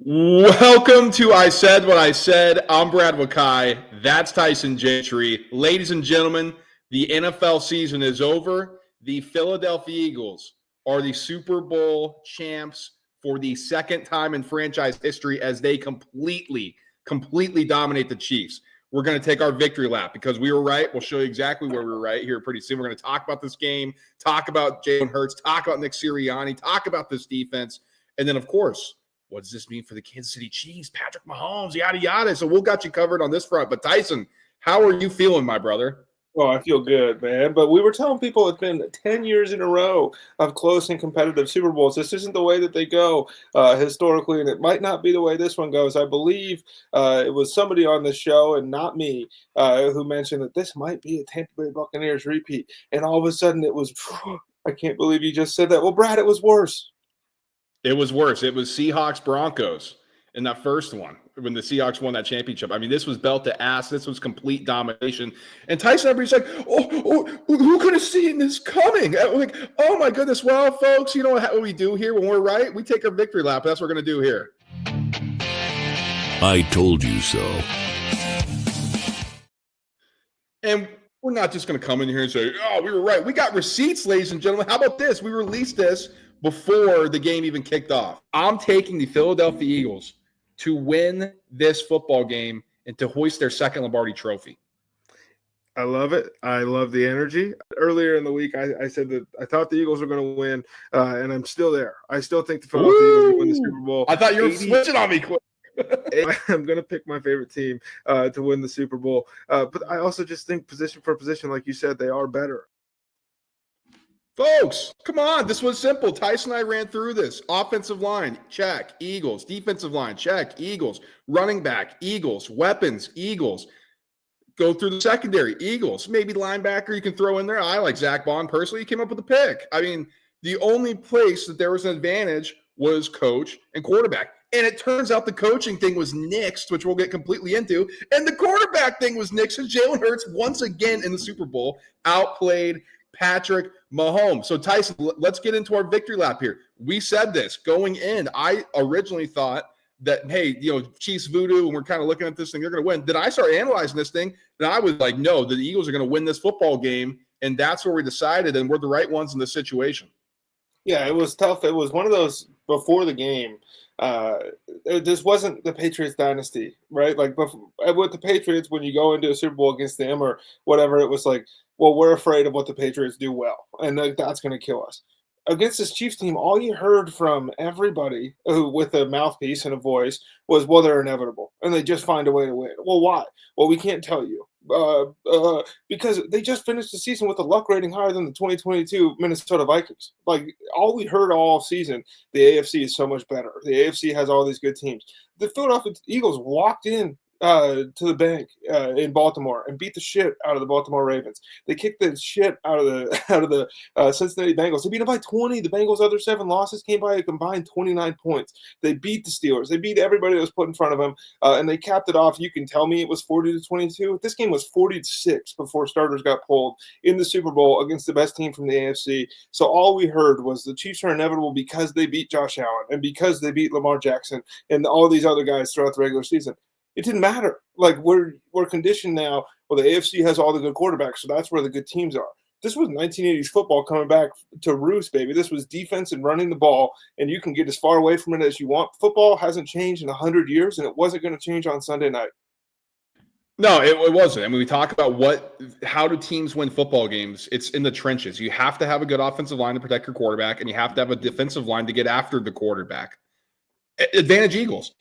Welcome to I Said What I Said. I'm Brad Wakai. That's Tyson Gentry. Ladies and gentlemen, the NFL season is over. The Philadelphia Eagles are the Super Bowl champs for the second time in franchise history as they completely dominate the Chiefs. We're going to take our victory lap because we were right. We'll show you exactly where we were right here pretty soon. We're going to talk about this game, talk about Jalen Hurts, talk about Nick Sirianni, talk about this defense, and then, of course, what does this mean for the Kansas City Chiefs? Patrick Mahomes, yada, yada. So we'll got you covered on this front. But Tyson, how are you feeling, my brother? Oh, I feel good, man. But we were telling people it's been 10 years in a row of close and competitive Super Bowls. This isn't the way that they go historically, and it might not be the way this one goes. I believe it was somebody on the show, and not me, who mentioned that this might be a Tampa Bay Buccaneers repeat. And all of a sudden it was, I can't believe you just said that. Well, Brad, it was worse. It was worse. It was Seahawks-Broncos in that first one when the Seahawks won that championship. I mean, this was belt to ass. This was complete domination. And Tyson everybody's like, who could have seen this coming? I'm like, oh, my goodness. Well, folks, you know what we do here when we're right? We take our victory lap. That's what we're going to do here. I told you so. And we're not just going to come in here and say, oh, we were right. We got receipts, ladies and gentlemen. How about this? We released this before the game even kicked off. I'm taking the Philadelphia Eagles to win this football game and to hoist their second Lombardi trophy. I love it. I love the energy. Earlier in the week, I said that I thought the Eagles were going to win, and I'm still there. I still think the Philadelphia Eagles will win the Super Bowl. I thought you were switching on me quick. I'm going to pick my favorite team to win the Super Bowl. But I also just think position for position, like you said, they are better. Folks, come on. This was simple. Tyson and I ran through this. Offensive line, check. Eagles. Defensive line, check. Eagles. Running back, Eagles. Weapons, Eagles. Go through the secondary, Eagles. Maybe linebacker you can throw in there. I like Zach Bond personally. He came up with a pick. I mean, the only place that there was an advantage was coach and quarterback. And it turns out the coaching thing was nixed, which we'll get completely into. And the quarterback thing was nixed. And Jalen Hurts, once again in the Super Bowl, outplayed Patrick Mahomes. So, Tyson, let's get into our victory lap here. We said this going in. I originally thought that, hey, Chiefs voodoo, and we're kind of looking at this thing, they're going to win. Then I started analyzing this thing, and I was like, no, the Eagles are going to win this football game, and that's where we decided, and we're the right ones in this situation. Yeah, it was tough. It was one of those before the game. This wasn't the Patriots dynasty, right? Like with the Patriots, when you go into a Super Bowl against them or whatever, it was like, well, we're afraid of what the Patriots do well, and that's going to kill us. Against this Chiefs team, all you heard from everybody with a mouthpiece and a voice was, well, they're inevitable, and they just find a way to win. Well, why? Well, we can't tell you. Because they just finished the season with a luck rating higher than the 2022 Minnesota Vikings. Like, all we heard all season, the AFC is so much better. The AFC has all these good teams. The Philadelphia Eagles walked in to the bank in Baltimore and beat the shit out of the Baltimore Ravens. They kicked the shit out of the Cincinnati Bengals. They beat them by 20. The Bengals' other 7 losses came by a combined 29 points. They beat the Steelers. They beat everybody that was put in front of them, and they capped it off. You can tell me it was 40-22. This game was 40-6 before starters got pulled in the Super Bowl against the best team from the AFC. So all we heard was the Chiefs are inevitable because they beat Josh Allen and because they beat Lamar Jackson and all these other guys throughout the regular season. It didn't matter. Like, we're conditioned now. Well, the AFC has all the good quarterbacks, so that's where the good teams are. This was 1980s football coming back to roost, baby. This was defense and running the ball, and you can get as far away from it as you want. Football hasn't changed in 100 years, and it wasn't going to change on Sunday night. No, it wasn't. I mean, we talk about how do teams win football games? It's in the trenches. You have to have a good offensive line to protect your quarterback, and you have to have a defensive line to get after the quarterback. Advantage Eagles.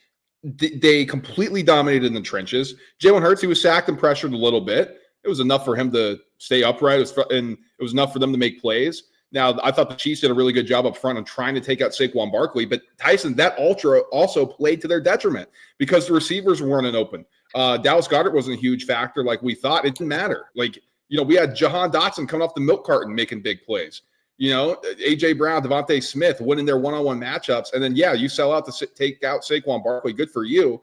They completely dominated in the trenches. Jalen Hurts, he was sacked and pressured a little bit. It was enough for him to stay upright, and it was enough for them to make plays. Now, I thought the Chiefs did a really good job up front of trying to take out Saquon Barkley, but Tyson, that ultra also played to their detriment because the receivers weren't open. Dallas Goedert wasn't a huge factor like we thought. It didn't matter. Like, we had Jahan Dotson coming off the milk carton making big plays. A.J. Brown, Devontae Smith winning their one-on-one matchups. And then, you sell out to take out Saquon Barkley. Good for you.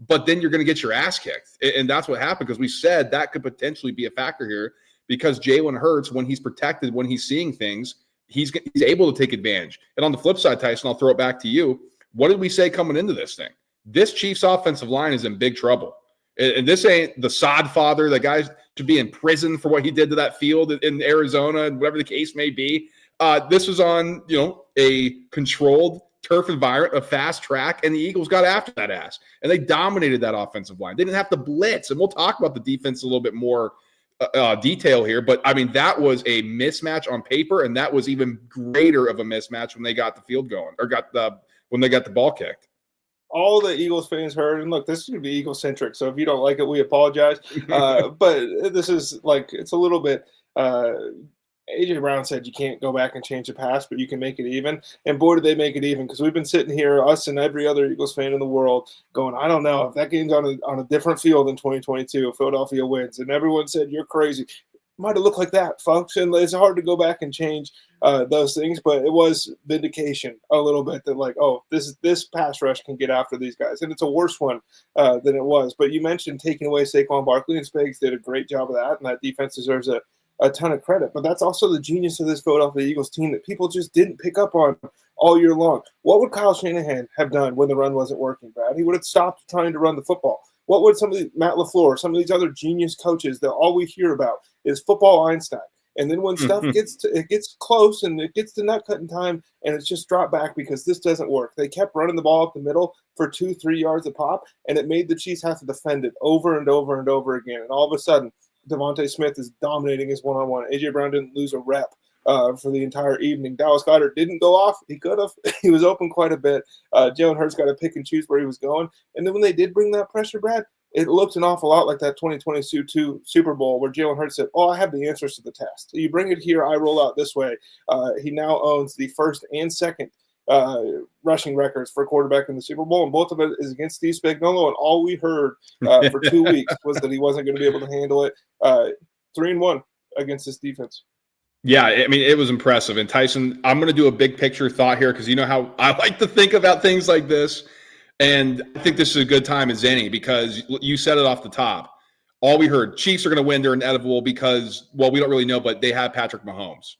But then you're going to get your ass kicked. And that's what happened because we said that could potentially be a factor here because Jalen Hurts, when he's protected, when he's seeing things, he's able to take advantage. And on the flip side, Tyson, I'll throw it back to you. What did we say coming into this thing? this Chiefs offensive line is in big trouble. And this ain't the sod father. The guy should be in prison for what he did to that field in Arizona, whatever the case may be. This was on, a controlled turf environment, a fast track, and the Eagles got after that ass. And they dominated that offensive line. They didn't have to blitz. And we'll talk about the defense a little bit more detail here. But, I mean, that was a mismatch on paper, and that was even greater of a mismatch when they got the field going or when they got the ball kicked. All the Eagles fans heard, and look, this is going to be Eagle-centric, so if you don't like it, we apologize. But this is it's a little bit A.J. Brown said you can't go back and change the past, but you can make it even. And boy, did they make it even, because we've been sitting here, us and every other Eagles fan in the world, going, I don't know, if that game's on a different field in 2022, Philadelphia wins. And everyone said, you're crazy. Might have looked like that, folks. And it's hard to go back and change those things, but it was vindication a little bit that this pass rush can get after these guys, and it's a worse one than it was. But you mentioned taking away Saquon Barkley, and Spags did a great job of that, and that defense deserves a ton of credit. But that's also the genius of this Philadelphia Eagles team that people just didn't pick up on all year long. What would Kyle Shanahan have done when the run wasn't working, Brad? He would have stopped trying to run the football. What would Matt LaFleur, some of these other genius coaches that all we hear about is football Einstein? And then when stuff gets close and it gets to nut cutting time, and it's just dropped back because this doesn't work. They kept running the ball up the middle for 2-3 yards a pop, and it made the Chiefs have to defend it over and over and over again. And all of a sudden, Devontae Smith is dominating his one-on-one. A.J. Brown didn't lose a rep for the entire evening. Dallas Goedert didn't go off. He could have. He was open quite a bit. Jalen Hurts got to pick and choose where he was going. And then when they did bring that pressure, Brad, it looked an awful lot like that 2022 Super Bowl where Jalen Hurts said, I have the answers to the test. You bring it here, I roll out this way. He now owns the first and second rushing records for a quarterback in the Super Bowl, and both of it is against Steve Spagnuolo, and all we heard for 2 weeks was that he wasn't going to be able to handle it. 3-1 against this defense. Yeah, I mean, it was impressive. And Tyson, I'm going to do a big picture thought here because you know how I like to think about things like this. And I think this is a good time as any because you said it off the top. All we heard, Chiefs are going to win. They're inevitable because, we don't really know, but they have Patrick Mahomes.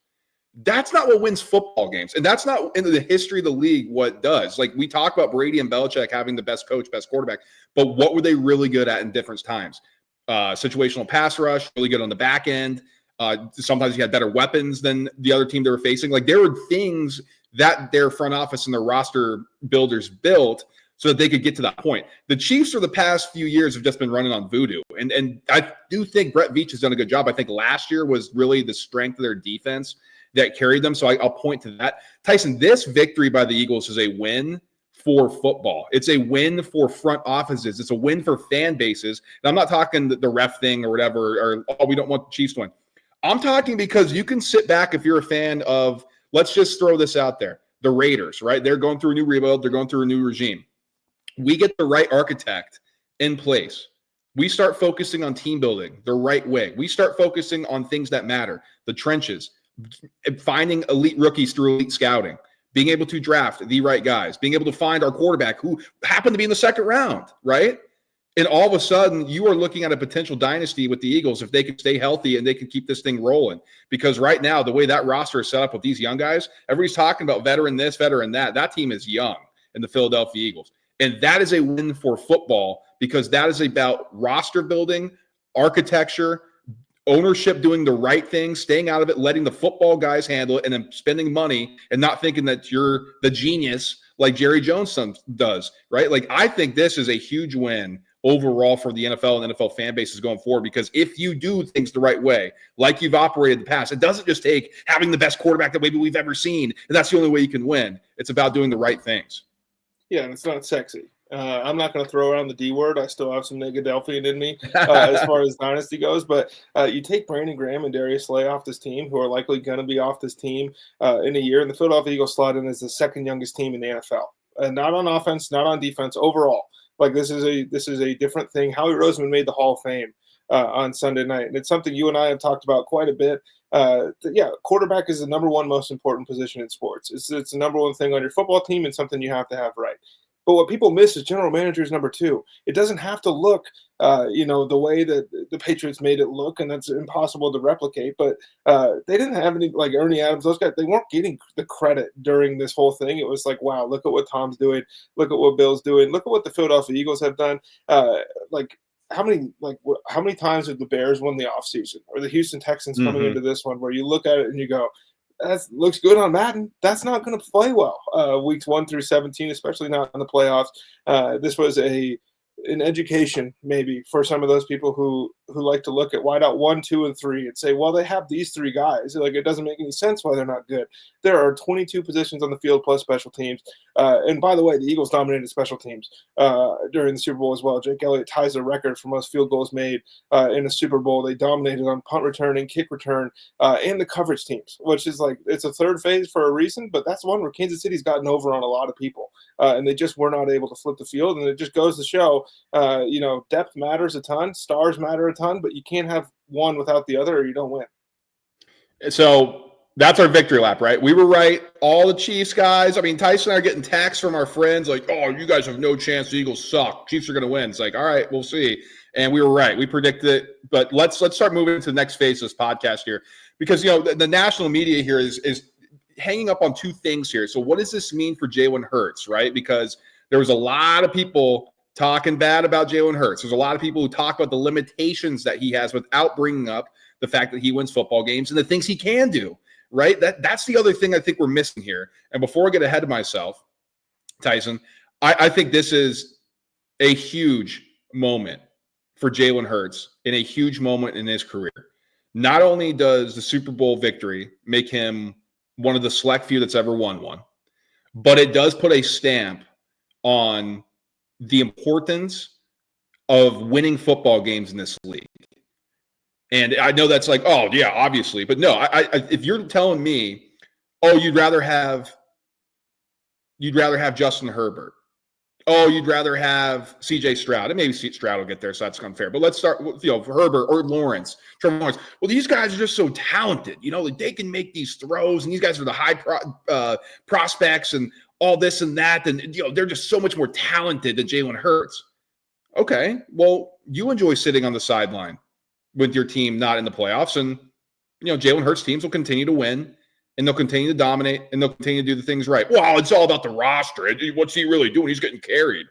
That's not what wins football games. And that's not in the history of the league what does. Like, we talk about Brady and Belichick having the best coach, best quarterback, but what were they really good at in different times? Situational pass rush, really good on the back end. Sometimes you had better weapons than the other team they were facing. Like, there were things that their front office and their roster builders built so that they could get to that point. The Chiefs for the past few years have just been running on voodoo. And I do think Brett Veach has done a good job. I think last year was really the strength of their defense that carried them. So I'll point to that. Tyson, this victory by the Eagles is a win for football. It's a win for front offices. It's a win for fan bases. And I'm not talking the ref thing or whatever, or we don't want the Chiefs to win. I'm talking because you can sit back if you're a fan of, let's just throw this out there, the Raiders, right? They're going through a new rebuild. They're going through a new regime. We get the right architect in place. We start focusing on team building the right way. We start focusing on things that matter, the trenches, finding elite rookies through elite scouting, being able to draft the right guys, being able to find our quarterback who happened to be in the second round, right? And all of a sudden, you are looking at a potential dynasty with the Eagles if they can stay healthy and they can keep this thing rolling. Because right now, the way that roster is set up with these young guys, everybody's talking about veteran this, veteran that. That team is young in the Philadelphia Eagles. And that is a win for football because that is about roster building, architecture, ownership doing the right thing, staying out of it, letting the football guys handle it, and then spending money and not thinking that you're the genius like Jerry Jones does, right? Like, I think this is a huge win overall for the NFL and NFL fan bases going forward because if you do things the right way, like you've operated in the past, it doesn't just take having the best quarterback that maybe we've ever seen, and that's the only way you can win. It's about doing the right things. Yeah, and it's not sexy. I'm not going to throw around the D word. I still have some Negadelphian in me as far as dynasty goes. But you take Brandon Graham and Darius Slay off this team, who are likely going to be off this team in a year. And the Philadelphia Eagles slot in as the second youngest team in the NFL. Not on offense, not on defense, overall. Like, this is a different thing. Howie Roseman made the Hall of Fame on Sunday night. And it's something you and I have talked about quite a bit. Quarterback is the number one most important position in sports. It's the number one thing on your football team and something you have to have right. But what people miss is general manager is number 2. It doesn't have to look, the way that the Patriots made it look, and that's impossible to replicate. But they didn't have any like Ernie Adams. Those guys, they weren't getting the credit during this whole thing. It was like, wow, look at what Tom's doing. Look at what Bill's doing. Look at what the Philadelphia Eagles have done. Like how many times have the Bears won the offseason, or the Houston Texans coming into this one, where you look at it and you go, that looks good on Madden. That's not going to play well weeks 1 through 17, especially not in the playoffs. This was an education maybe for some of those people who like to look at wideout 1, 2, and 3 and say, well, they have these 3 guys. Like, it doesn't make any sense why they're not good. There are 22 positions on the field plus special teams. And by the way, the Eagles dominated special teams during the Super Bowl as well. Jake Elliott ties the record for most field goals made in a Super Bowl. They dominated on punt return and kick return and the coverage teams, which is like, it's a third phase for a reason, but that's one where Kansas City's gotten over on a lot of people. And they just were not able to flip the field. And it just goes to show, depth matters a ton, stars matter a ton, but you can't have one without the other or you don't win. So that's our victory lap, right? We were right. All the Chiefs guys. I mean, Tyson and I are getting texts from our friends like, oh, you guys have no chance. The Eagles suck. Chiefs are going to win. It's like, all right, we'll see. And we were right. We predicted it. But let's start moving to the next phase of this podcast here, because, the national media here is hanging up on 2 things here. So what does this mean for Jalen Hurts, right? Because there was a lot of people talking bad about Jalen Hurts. There's a lot of people who talk about the limitations that he has without bringing up the fact that he wins football games and the things he can do, right? That's the other thing I think we're missing here. And before I get ahead of myself, Tyson, I think this is a huge moment for Jalen Hurts and a huge moment in his career. Not only does the Super Bowl victory make him one of the select few that's ever won one, but it does put a stamp on the importance of winning football games in this league. And I know that's like, oh yeah, obviously, but no, I if you're telling me, oh, you'd rather have Justin Herbert, oh, you'd rather have CJ Stroud, and maybe Stroud will get there, so that's unfair. But let's start with Herbert or Trevor Lawrence. Well, these guys are just so talented, like they can make these throws, and these guys are the high prospects and all this and that, and they're just so much more talented than Jalen Hurts. Okay, well, you enjoy sitting on the sideline with your team not in the playoffs, and Jalen Hurts teams will continue to win, and they'll continue to dominate, and they'll continue to do the things right. Well, it's all about the roster. What's he really doing? He's getting carried.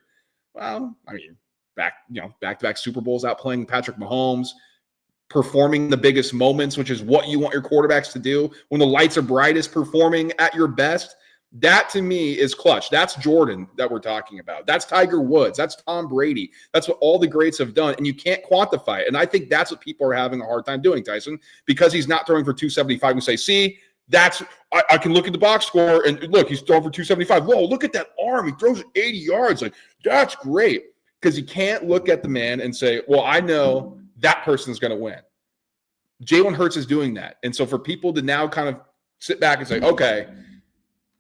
Well, I mean, back-to-back Super Bowls, outplaying Patrick Mahomes, performing the biggest moments, which is what you want your quarterbacks to do when the lights are brightest, performing at your best. That, to me, is clutch. That's Jordan that we're talking about. That's Tiger Woods. That's Tom Brady. That's what all the greats have done, and you can't quantify it. And I think that's what people are having a hard time doing, Tyson, because he's not throwing for 275. We say, see, I can look at the box score, and look, he's throwing for 275. Whoa, look at that arm. He throws it 80 yards. Like, that's great, because you can't look at the man and say, well, I know that person's going to win. Jalen Hurts is doing that. And so for people to now kind of sit back and say, okay,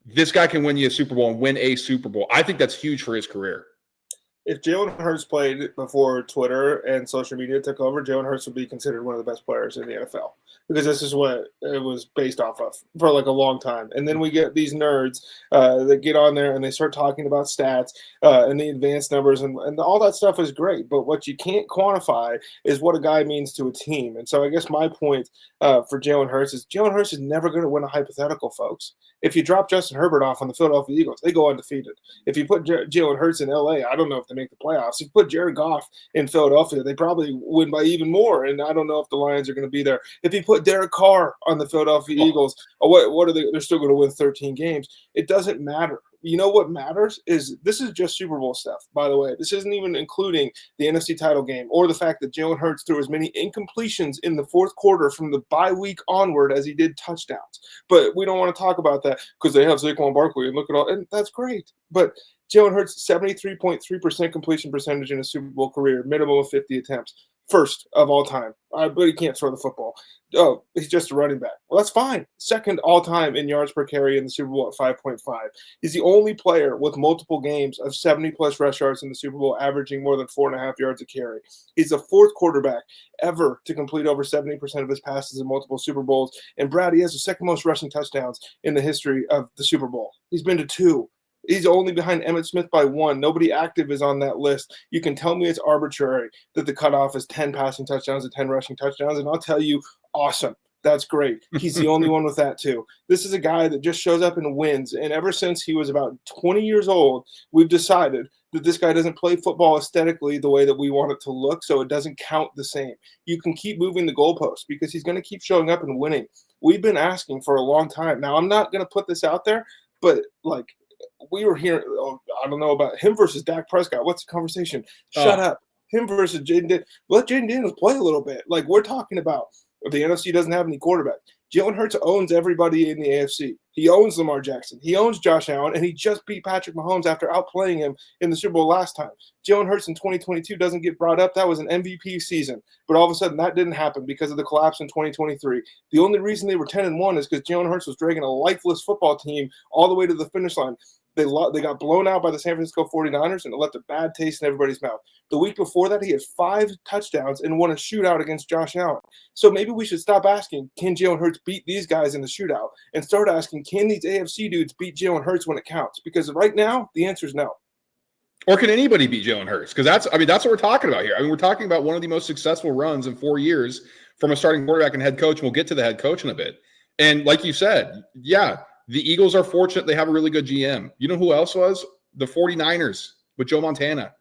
this guy can win you a Super Bowl and win a Super Bowl, I think that's huge for his career. If Jalen Hurts played before Twitter and social media took over, Jalen Hurts would be considered one of the best players in the NFL, because this is what it was based off of for like a long time. And then we get these nerds that get on there and they start talking about stats and the advanced numbers, and all that stuff is great. But what you can't quantify is what a guy means to a team. And so I guess my point for Jalen Hurts is never going to win a hypothetical, folks. If you drop Justin Herbert off on the Philadelphia Eagles, they go undefeated. If you put Jalen Hurts in LA, I don't know if they make the playoffs. If you put Jared Goff in Philadelphia, they probably win by even more. And I don't know if the Lions are going to be there. If you put Derek Carr on the Philadelphia Eagles, what are they? They're still going to win 13 games. It doesn't matter. You know what matters is this is just Super Bowl stuff, by the way. This isn't even including the NFC title game or the fact that Jalen Hurts threw as many incompletions in the fourth quarter from the bye week onward as he did touchdowns. But we don't want to talk about that because they have Saquon Barkley and look at all, and that's great. But Jalen Hurts, 73.3% completion percentage in his Super Bowl career, minimum of 50 attempts. First of all time. But he can't throw the football. Oh, he's just a running back. Well, that's fine. Second all time in yards per carry in the Super Bowl at 5.5. He's the only player with multiple games of 70-plus rush yards in the Super Bowl, averaging more than 4.5 yards a carry. He's the fourth quarterback ever to complete over 70% of his passes in multiple Super Bowls. And Brad, he has the second most rushing touchdowns in the history of the Super Bowl. He's been to 2. He's only behind Emmitt Smith by 1. Nobody active is on that list. You can tell me it's arbitrary that the cutoff is 10 passing touchdowns and 10 rushing touchdowns, and I'll tell you, awesome. That's great. He's the only one with that too. This is a guy that just shows up and wins. And ever since he was about 20 years old, we've decided that this guy doesn't play football aesthetically the way that we want it to look, so it doesn't count the same. You can keep moving the goalposts because he's going to keep showing up and winning. We've been asking for a long time. Now, I'm not going to put this out there, but like we were hearing, I don't know about him versus Dak Prescott. What's the conversation? Shut up. Him versus Jaden Daniels. Let Jaden Daniels play a little bit. Like we're talking about. The NFC doesn't have any quarterback. Jalen Hurts owns everybody in the AFC. He owns Lamar Jackson. He owns Josh Allen, and he just beat Patrick Mahomes after outplaying him in the Super Bowl last time. Jalen Hurts in 2022 doesn't get brought up. That was an MVP season. But all of a sudden, that didn't happen because of the collapse in 2023. The only reason they were 10-1 is because Jalen Hurts was dragging a lifeless football team all the way to the finish line. They got blown out by the San Francisco 49ers, and it left a bad taste in everybody's mouth. The week before that, he had 5 touchdowns and won a shootout against Josh Allen. So maybe we should stop asking, can Jalen Hurts beat these guys in the shootout, and start asking, can these AFC dudes beat Jalen Hurts when it counts? Because right now, the answer is no. Or can anybody beat Jalen Hurts? Because that's what we're talking about here. We're talking about one of the most successful runs in 4 years from a starting quarterback and head coach, and we'll get to the head coach in a bit. And like you said, yeah, the Eagles are fortunate they have a really good GM. You know who else was? The 49ers with Joe Montana.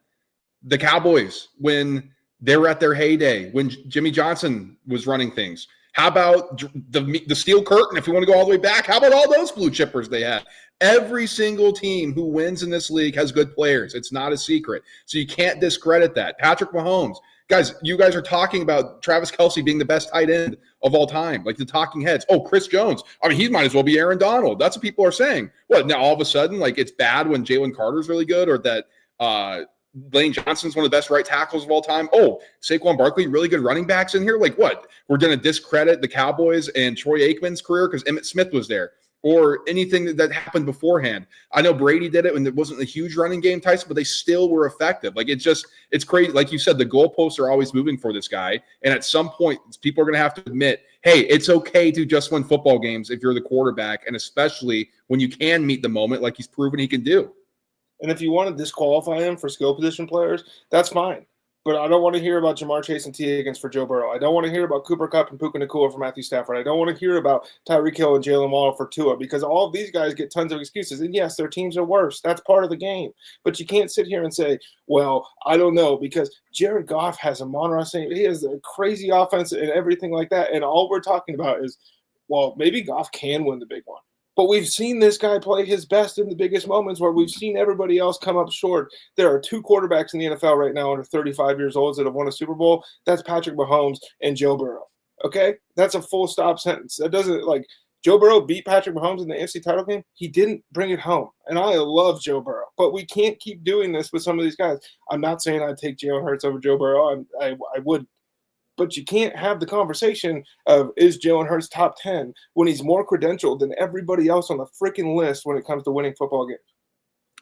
The Cowboys when they were at their heyday, when Jimmy Johnson was running things. How about the Steel Curtain, if we want to go all the way back? How about all those blue chippers they had? Every single team who wins in this league has good players. It's not a secret. So you can't discredit that. Patrick Mahomes. Guys, you guys are talking about Travis Kelce being the best tight end of all time, like the talking heads. Oh, Chris Jones. I mean, he might as well be Aaron Donald. That's what people are saying. What, now all of a sudden, like it's bad when Jalen Carter's really good, or that Lane Johnson's one of the best right tackles of all time? Oh, Saquon Barkley, really good running backs in here? Like what? We're going to discredit the Cowboys and Troy Aikman's career because Emmitt Smith was there, or anything that happened beforehand. I know Brady did it when it wasn't a huge running game, Tyson, but they still were effective. Like it's crazy. Like you said, the goalposts are always moving for this guy. And at some point, people are going to have to admit, hey, it's okay to just win football games if you're the quarterback, and especially when you can meet the moment like he's proven he can do. And if you want to disqualify him for skill position players, that's fine. But I don't want to hear about Jamar Chase and T. Higgins for Joe Burrow. I don't want to hear about Cooper Kupp and Puka Nacua for Matthew Stafford. I don't want to hear about Tyreek Hill and Jalen Waddle for Tua, because all of these guys get tons of excuses. And yes, their teams are worse. That's part of the game. But you can't sit here and say, well, I don't know, because Jared Goff has a Monroe St. He has a crazy offense and everything like that. And all we're talking about is, well, maybe Goff can win the big one. But we've seen this guy play his best in the biggest moments where we've seen everybody else come up short. There are 2 quarterbacks in the NFL right now under 35 years old that have won a Super Bowl. That's Patrick Mahomes and Joe Burrow. Okay? That's a full stop sentence. That doesn't, like, Joe Burrow beat Patrick Mahomes in the AFC title game. He didn't bring it home. And I love Joe Burrow. But we can't keep doing this with some of these guys. I'm not saying I'd take Jalen Hurts over Joe Burrow. I would. But you can't have the conversation of, is Jalen Hurts top 10 when he's more credentialed than everybody else on the freaking list when it comes to winning football games.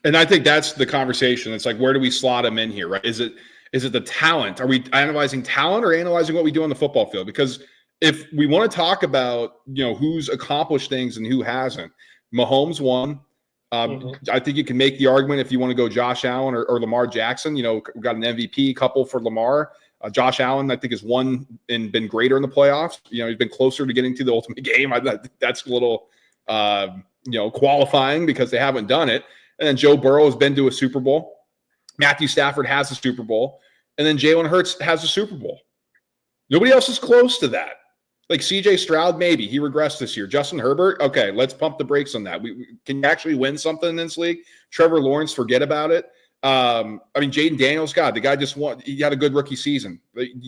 And I think that's the conversation. It's like, where do we slot him in here, right? Is it the talent? Are we analyzing talent or analyzing what we do on the football field? Because if we want to talk about, who's accomplished things and who hasn't, Mahomes won. I think you can make the argument if you want to go Josh Allen or Lamar Jackson. We got an MVP couple for Lamar. Josh Allen, I think, has won and been greater in the playoffs. He's been closer to getting to the ultimate game. That's a little, qualifying because they haven't done it. And then Joe Burrow has been to a Super Bowl. Matthew Stafford has a Super Bowl. And then Jalen Hurts has a Super Bowl. Nobody else is close to that. Like C.J. Stroud, maybe. He regressed this year. Justin Herbert, okay, let's pump the brakes on that. We can actually win something in this league. Trevor Lawrence, forget about it. Jaden Daniels, God, the guy just won. He had a good rookie season.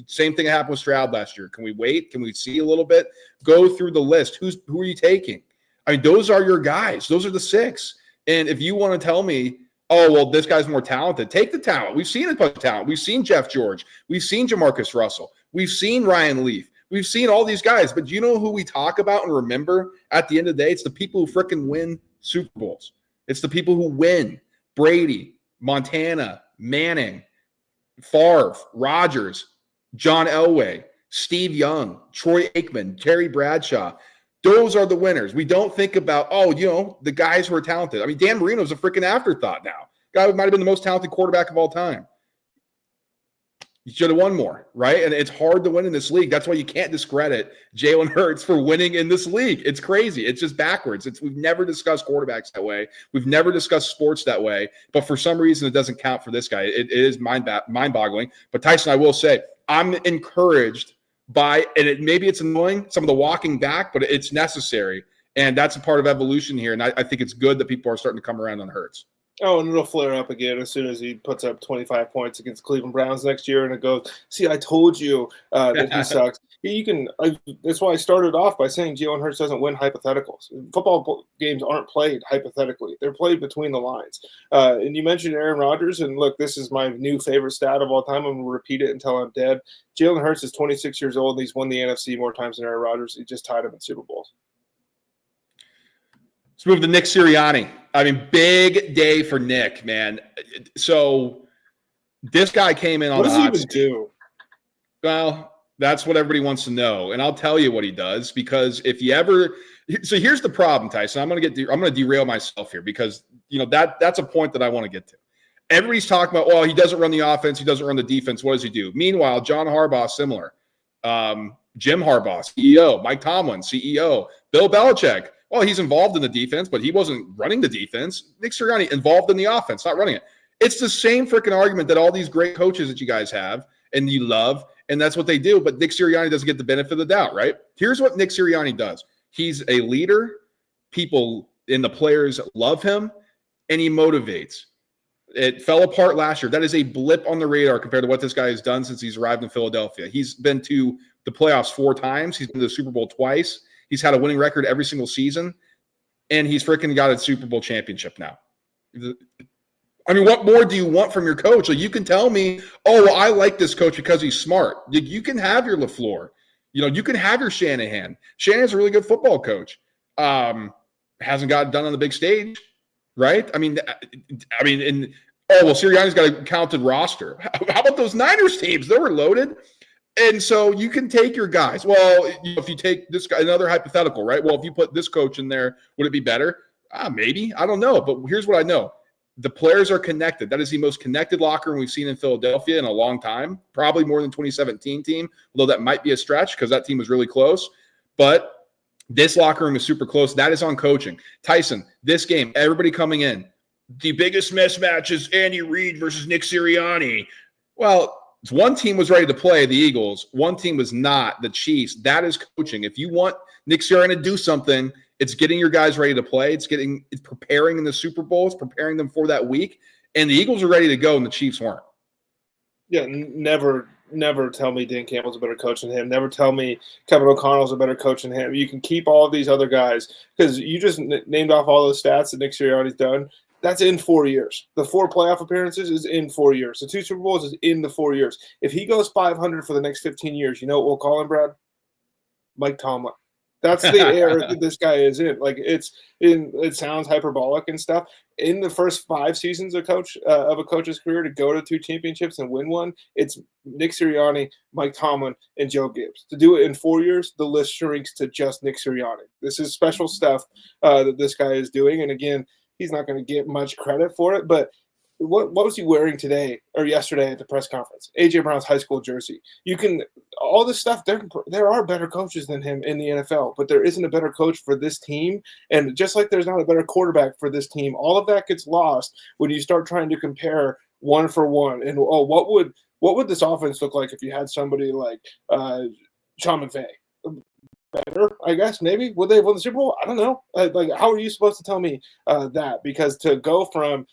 Same thing happened with Stroud last year. Can we wait? Can we see a little bit? Go through the list. Who are you taking? Those are your guys. Those are the 6. And if you want to tell me, oh, well, this guy's more talented, take the talent. We've seen a bunch of talent. We've seen Jeff George. We've seen Jamarcus Russell. We've seen Ryan Leaf. We've seen all these guys. But do you know who we talk about and remember at the end of the day? It's the people who frickin' win Super Bowls. It's the people who win. Brady, Montana, Manning, Favre, Rodgers, John Elway, Steve Young, Troy Aikman, Terry Bradshaw. Those are the winners. We don't think about, the guys who are talented. I mean, Dan Marino's a freaking afterthought now. Guy who might have been the most talented quarterback of all time. You should have won more, right? And it's hard to win in this league. That's why you can't discredit Jalen Hurts for winning in this league. It's crazy. It's just backwards. We've never discussed quarterbacks that way. We've never discussed sports that way. But for some reason, it doesn't count for this guy. It is mind-boggling. But Tyson, I will say, I'm encouraged by, and maybe it's annoying, some of the walking back, but it's necessary. And that's a part of evolution here. And I think it's good that people are starting to come around on Hurts. Oh, and it'll flare up again as soon as he puts up 25 points against Cleveland Browns next year, and it goes, see, I told you that he sucks. That's why I started off by saying Jalen Hurts doesn't win hypotheticals. Football games aren't played hypothetically. They're played between the lines. And you mentioned Aaron Rodgers, and look, this is my new favorite stat of all time. I'm going to repeat it until I'm dead. Jalen Hurts is 26 years old, and he's won the NFC more times than Aaron Rodgers. He just tied him in Super Bowls. Let's move to Nick Sirianni. I mean, big day for Nick, man. So this guy came in on the hot seat. What does he even do? Well, that's what everybody wants to know, and I'll tell you what he does, because if you ever – so here's the problem, Tyson. I'm going to derail myself here, because that's a point that I want to get to. Everybody's talking about, well, he doesn't run the offense, he doesn't run the defense. What does he do? Meanwhile, John Harbaugh, similar. Jim Harbaugh, CEO. Mike Tomlin, CEO. Bill Belichick. Well, he's involved in the defense, but he wasn't running the defense. Nick Sirianni involved in the offense, not running it. It's the same freaking argument that all these great coaches that you guys have and you love, and that's what they do. But Nick Sirianni doesn't get the benefit of the doubt, right? Here's what Nick Sirianni does. He's a leader. People and the players love him, and he motivates. It fell apart last year. That is a blip on the radar compared to what this guy has done since he's arrived in Philadelphia. He's been to the playoffs 4 times. He's been to the Super Bowl twice. He's had a winning record every single season, and he's freaking got a Super Bowl championship now. I mean, what more do you want from your coach? Like, you can tell me, oh, well, I like this coach because he's smart. You can have your LaFleur. You can have your Shanahan. Shanahan's a really good football coach. Hasn't got it done on the big stage, right? Sirianni's got a counted roster. How about those Niners teams? They were loaded. And so you can take your guys. Well, if you take this guy, another hypothetical, right? Well, if you put this coach in there, would it be better? Maybe. I don't know. But here's what I know. The players are connected. That is the most connected locker room we've seen in Philadelphia in a long time, probably more than 2017 team, although that might be a stretch because that team was really close. But this locker room is super close. That is on coaching. Tyson, this game, everybody coming in. The biggest mismatch is Andy Reid versus Nick Sirianni. Well, one team was ready to play, the Eagles. One team was not, the Chiefs. That is coaching. If you want Nick Sirianni to do something, it's getting your guys ready to play. It's preparing in the Super Bowl. It's preparing them for that week. And the Eagles are ready to go, and the Chiefs weren't. Yeah, never tell me Dan Campbell's a better coach than him. Never tell me Kevin O'Connell's a better coach than him. You can keep all of these other guys because you just named off all those stats that Nick Sirianni's done. That's in 4 years. The 4 playoff appearances is in 4 years. The 2 Super Bowls is in the 4 years. If he goes 500 for the next 15 years, you know what we'll call him, Brad? Mike Tomlin. That's the era that this guy is in. Like it sounds hyperbolic and stuff. In the first 5 seasons of a coach's career to go to 2 championships and win one, it's Nick Sirianni, Mike Tomlin, and Joe Gibbs. To do it in 4 years, the list shrinks to just Nick Sirianni. This is special stuff that this guy is doing. And again, he's not going to get much credit for it, but what was he wearing today or yesterday at the press conference? AJ Brown's high school jersey. All this stuff. There are better coaches than him in the NFL, but there isn't a better coach for this team. And just like there's not a better quarterback for this team, all of that gets lost when you start trying to compare one for one. And what would this offense look like if you had somebody like Sean McVay? Better, I guess, maybe. Would they have won the Super Bowl? I don't know. How are you supposed to tell me that? Because to go from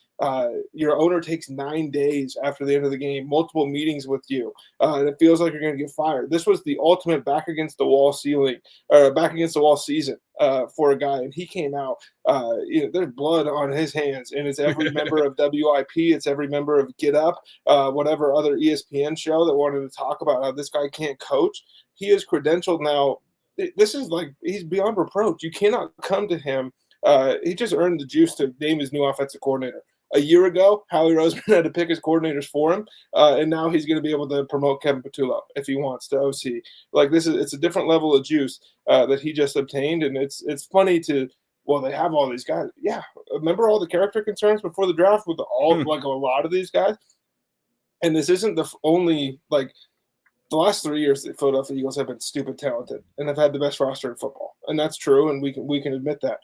your owner takes 9 days after the end of the game, multiple meetings with you, and it feels like you're going to get fired. This was the ultimate back against the wall season for a guy, and he came out. There's blood on his hands, and it's every member of WIP, it's every member of Get Up, whatever other ESPN show that wanted to talk about how this guy can't coach. He is credentialed now. This is he's beyond reproach. You cannot come to him. He just earned the juice to name his new offensive coordinator. A year ago, Howie Roseman had to pick his coordinators for him, and now he's going to be able to promote Kevin Patullo if he wants to OC. Like it's a different level of juice that he just obtained, and it's funny to. Well, they have all these guys. Yeah, remember all the character concerns before the draft with like a lot of these guys, and this isn't the only like. The last 3 years, the Philadelphia Eagles have been stupid talented and have had the best roster in football, and that's true, and we can admit that.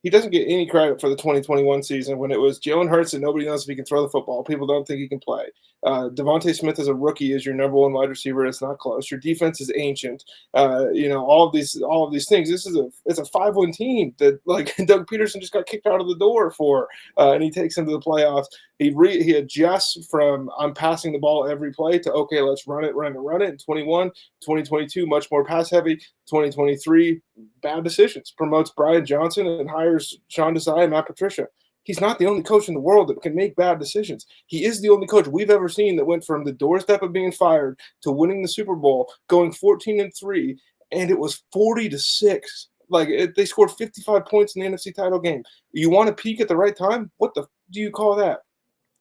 He doesn't get any credit for the 2021 season when it was Jalen Hurts and nobody knows if he can throw the football. People don't think he can play. Devontae Smith as a rookie is your number one wide receiver. It's not close. Your defense is ancient. All of these things. It's a 5-win team that like Doug Peterson just got kicked out of the door for, and he takes him to the playoffs. He adjusts from I'm passing the ball every play to okay, let's run it. In 2022, much more pass heavy. 2023, bad decisions. Promotes Brian Johnson and hires Sean Desai and Matt Patricia. He's not the only coach in the world that can make bad decisions. He is the only coach we've ever seen that went from the doorstep of being fired to winning the Super Bowl, going 14-3, and it was 40-6. They scored 55 points in the NFC title game. You want to peak at the right time? What the do you call that?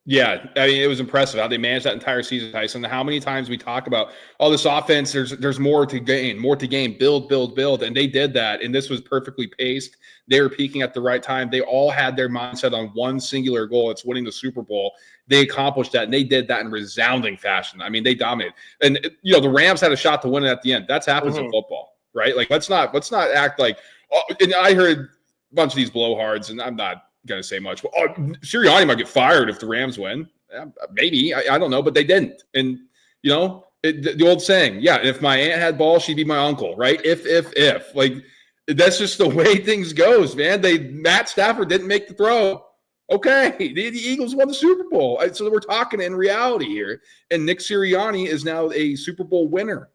Yeah, I mean, it was impressive how they managed that entire season, Tyson. How many times we talk about this offense, there's more to gain, build, and they did that, and this was perfectly paced. They were peaking at the right time. They all had their mindset on one singular goal. It's winning the Super Bowl. They accomplished that, and they did that in resounding fashion. I mean, they dominated. And, the Rams had a shot to win it at the end. That happens in football, right? Like, let's not act like and I heard a bunch of these blowhards, and I'm not going to say much. Well, Sirianni might get fired if the Rams win. Maybe. I don't know, but they didn't. And, the old saying, yeah, if my aunt had balls, she'd be my uncle, right? If. Like, that's just the way things goes, man. Matt Stafford didn't make the throw. Okay, the Eagles won the Super Bowl. So we're talking in reality here. And Nick Sirianni is now a Super Bowl winner.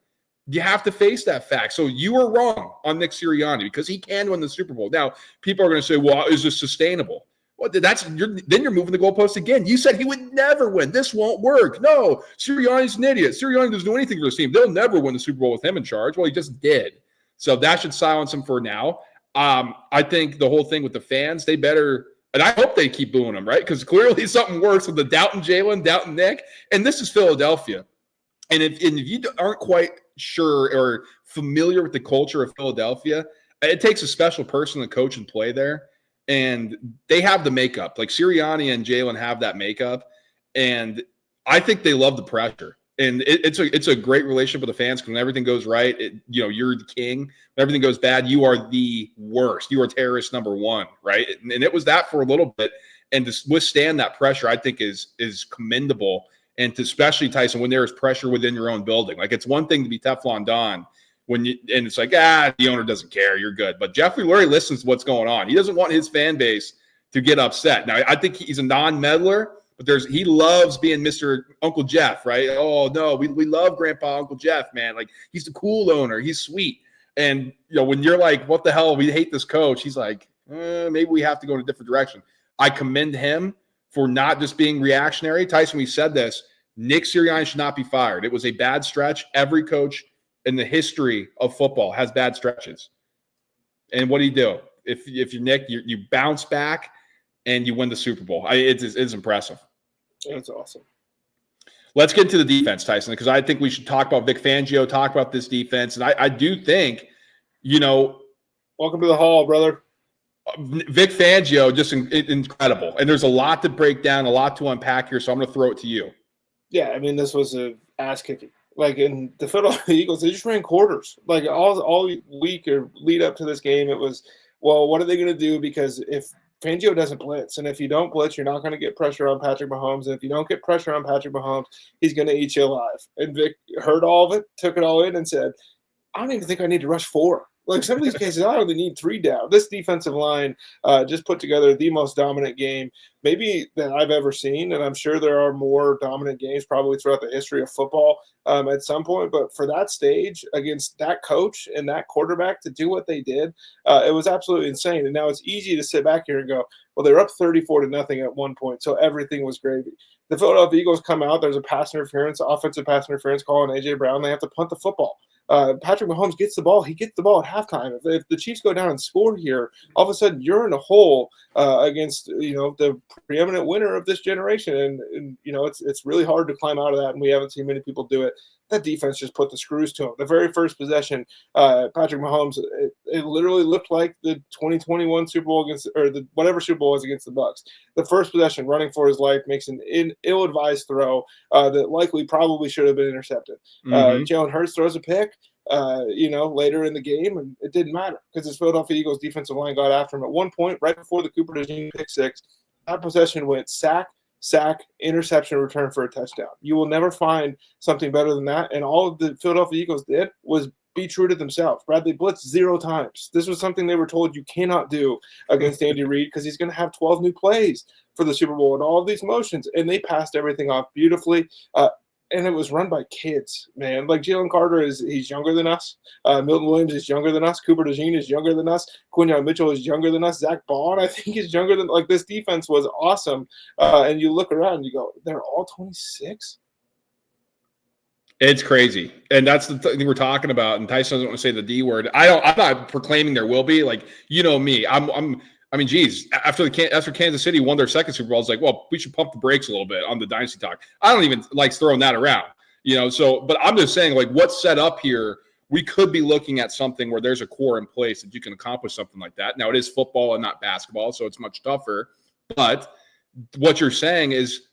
You have to face that fact. So you were wrong on Nick Sirianni because he can win the Super Bowl. Now, people are going to say, well, is this sustainable? Well, then you're moving the goalpost again. You said he would never win. This won't work. No, Sirianni's an idiot. Sirianni doesn't do anything for this team. They'll never win the Super Bowl with him in charge. Well, he just did. So that should silence him for now. I think the whole thing with the fans, they better – and I hope they keep booing him, right? Because clearly something works with the doubting Jalen, doubting Nick. And this is Philadelphia. And if you aren't quite sure or familiar with the culture of Philadelphia, it takes a special person to coach and play there. And they have the makeup. Like Sirianni and Jalen have that makeup. And I think they love the pressure. And it's a great relationship with the fans because when everything goes right, you're the king. When everything goes bad, you are the worst. You are terrorist number one, right? And it was that for a little bit. And to withstand that pressure, I think is commendable. And especially, Tyson, when there is pressure within your own building. Like, it's one thing to be Teflon Don and it's like, the owner doesn't care. You're good. But Jeffrey Lurie listens to what's going on. He doesn't want his fan base to get upset. Now, I think he's a non-meddler, but he loves being Mr. Uncle Jeff, right? Oh, no, we love Grandpa Uncle Jeff, man. Like, he's the cool owner. He's sweet. And, when you're like, what the hell, we hate this coach, he's like, maybe we have to go in a different direction. I commend him for not just being reactionary. Tyson, we said this. Nick Sirianni should not be fired. It was a bad stretch. Every coach in the history of football has bad stretches. And what do you do? If you're Nick, you bounce back and you win the Super Bowl. It's impressive. That's awesome. Let's get into the defense, Tyson, because I think we should talk about Vic Fangio, talk about this defense. And I do think, welcome to the hall, brother. Vic Fangio, just incredible. And there's a lot to break down, a lot to unpack here, so I'm going to throw it to you. Yeah, I mean, this was an ass-kicking. Like, in the Philadelphia Eagles, they just ran quarters. Like, all week or lead up to this game, it was, well, what are they going to do? Because if Fangio doesn't blitz, and if you don't blitz, you're not going to get pressure on Patrick Mahomes. And if you don't get pressure on Patrick Mahomes, he's going to eat you alive. And Vic heard all of it, took it all in, and said, I don't even think I need to rush 4. Like, some of these cases, I only need 3 down. This defensive line just put together the most dominant game maybe that I've ever seen, and I'm sure there are more dominant games probably throughout the history of football at some point. But for that stage against that coach and that quarterback to do what they did, it was absolutely insane. And now it's easy to sit back here and go, well, they're up 34-0 at one point, so everything was gravy. The Philadelphia Eagles come out. There's a offensive pass interference call on A.J. Brown. They have to punt the football. Patrick Mahomes gets the ball. He gets the ball at halftime. If the Chiefs go down and score here, all of a sudden you're in a hole against the preeminent winner of this generation, and it's really hard to climb out of that. And we haven't seen many people do it. That defense just put the screws to him. The very first possession, Patrick Mahomes, it literally looked like the 2021 Super Bowl whatever Super Bowl was against the Bucs. The first possession, running for his life, makes an ill-advised throw that likely probably should have been intercepted. Jalen Hurts throws a pick, later in the game, and it didn't matter because his Philadelphia Eagles defensive line got after him at one point right before the Cooper DeJean pick six. That possession went sack, interception, return for a touchdown. You will never find something better than that. And all of the Philadelphia Eagles did was be true to themselves. Bradley blitzed 0 times. This was something they were told you cannot do against Andy Reid because he's going to have 12 new plays for the Super Bowl and all of these motions. And they passed everything off beautifully. And it was run by kids, man. Like Jalen Carter he's younger than us. Milton Williams is younger than us. Cooper DeJean is younger than us. Quinyon Mitchell is younger than us. Zach Bond, I think, is younger than. Like, this defense was awesome. And you look around and you go, they're all 26. It's crazy, and that's the thing we're talking about. And Tyson doesn't want to say the D word. I'm not proclaiming there will be. Like, me. I mean, geez, after Kansas City won their second Super Bowl, it's like, well, we should pump the brakes a little bit on the dynasty talk. I don't even like throwing that around, So, but I'm just saying, like, what's set up here, we could be looking at something where there's a core in place that you can accomplish something like that. Now, it is football and not basketball, so it's much tougher. But what you're saying is,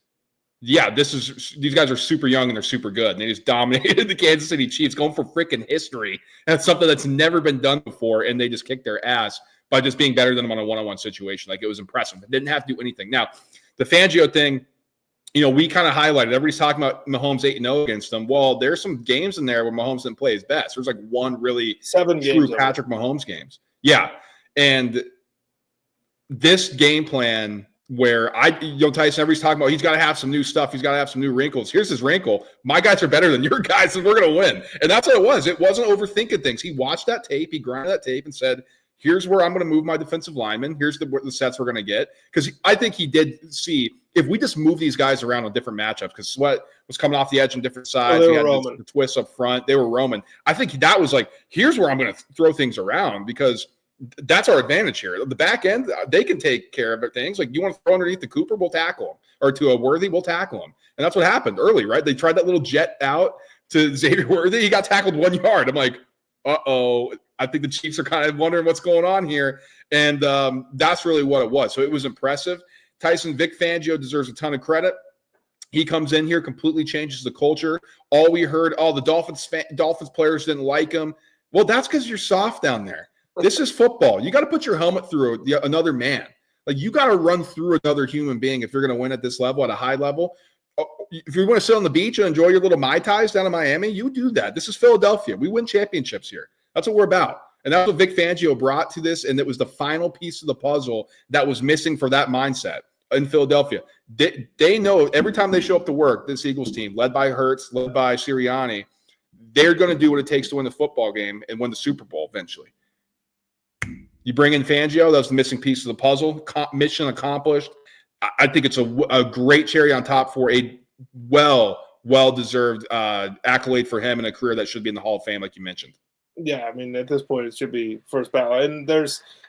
yeah, these guys are super young and they're super good. And they just dominated the Kansas City Chiefs, going for freaking history. And it's something that's never been done before, and they just kicked their ass by just being better than them on a one-on-one situation. Like, it was impressive. It didn't have to do anything. Now, the Fangio thing, we kind of highlighted. Everybody's talking about Mahomes 8-0 against them. Well, there's some games in there where Mahomes didn't play his best. There's like one really 7 true games Patrick Mahomes games. Yeah. And this game plan where Tyson, everybody's talking about he's got to have some new stuff. He's got to have some new wrinkles. Here's his wrinkle. My guys are better than your guys, and we're going to win. And that's what it was. It wasn't overthinking things. He watched that tape. He grinded that tape and said, here's where I'm going to move my defensive linemen. Here's the sets we're going to get. Because I think he did see, if we just move these guys around on different matchups, because Sweat was coming off the edge on different sides. They had were roaming. The twists up front. They were roaming. I think that was like, here's where I'm going to throw things around, because that's our advantage here. The back end, they can take care of things. Like, you want to throw underneath the Cooper, we'll tackle him. Or to a Worthy, we'll tackle him. And that's what happened early, right? They tried that little jet out to Xavier Worthy. He got tackled 1 yard. I'm like, uh-oh. I think the Chiefs are kind of wondering what's going on here. And that's really what it was. So it was impressive. Tyson, Vic Fangio deserves a ton of credit. He comes in here, completely changes the culture. All we heard, the Dolphins players didn't like him. Well, that's because you're soft down there. This is football. You got to put your helmet through another man. Like, you got to run through another human being if you're going to win at this level, at a high level. If you want to sit on the beach and enjoy your little Mai Tais down in Miami, you do that. This is Philadelphia. We win championships here. That's what we're about. And that's what Vic Fangio brought to this, and it was the final piece of the puzzle that was missing for that mindset in Philadelphia. They know every time they show up to work, this Eagles team, led by Hurts, led by Sirianni, they're going to do what it takes to win the football game and win the Super Bowl eventually. You bring in Fangio, that's the missing piece of the puzzle. Mission accomplished. I think it's a great cherry on top for a well-deserved accolade for him in a career that should be in the Hall of Fame, like you mentioned. Yeah, I mean, at this point, it should be first ballot. And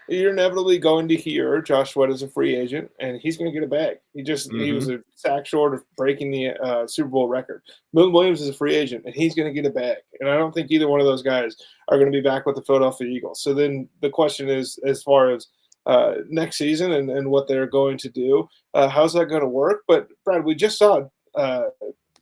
you're inevitably going to hear Josh Sweat is a free agent, and he's going to get a bag. He was a sack short of breaking the Super Bowl record. Milton Williams is a free agent, and he's going to get a bag. And I don't think either one of those guys are going to be back with the Philadelphia Eagles. So then the question is, as far as next season and what they're going to do, how's that going to work? But, Brad, we just saw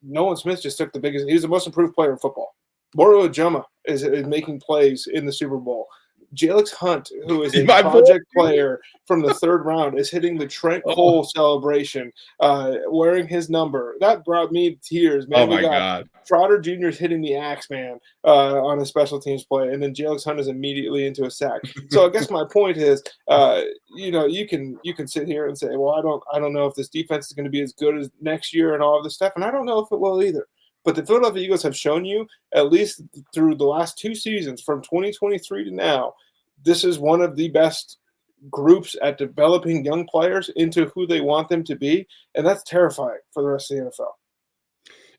Nolan Smith just took the biggest – he's the most improved player in football. Moro Ujama is making plays in the Super Bowl. Jalix Hunt, who is a project player from the third round, is hitting the Trent Cole celebration, wearing his number. That brought me to tears, man. Oh, my God. Trotter Jr. is hitting the axe, man, on a special teams play, and then Jalix Hunt is immediately into a sack. So I guess my point is, you can sit here and say, well, I don't know if this defense is going to be as good as next year and all of this stuff, and I don't know if it will either. But the Philadelphia Eagles have shown you, at least through the last 2 seasons, from 2023 to now, this is one of the best groups at developing young players into who they want them to be, and that's terrifying for the rest of the NFL.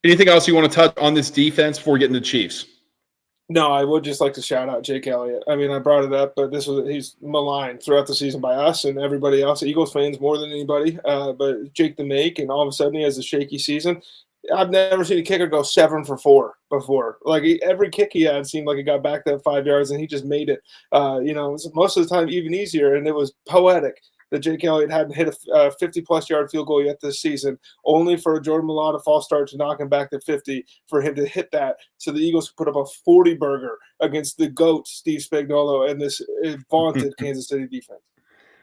Anything else you want to touch on this defense before we get into the Chiefs? No, I would just like to shout out Jake Elliott. I mean, I brought it up, but he's maligned throughout the season by us and everybody else, Eagles fans more than anybody. But Jake the Make, and all of a sudden he has a shaky season. I've never seen a kicker go 7 for 4 before. Like every kick he had seemed like it got back that 5 yards, and he just made it. Most of the time even easier, and it was poetic that Jake Elliott hadn't hit a 50-plus yard field goal yet this season, only for a Jordan Mailata false start to knock him back to 50 for him to hit that. So the Eagles could put up a 40-burger against the GOAT, Steve Spagnuolo, and this vaunted Kansas City defense.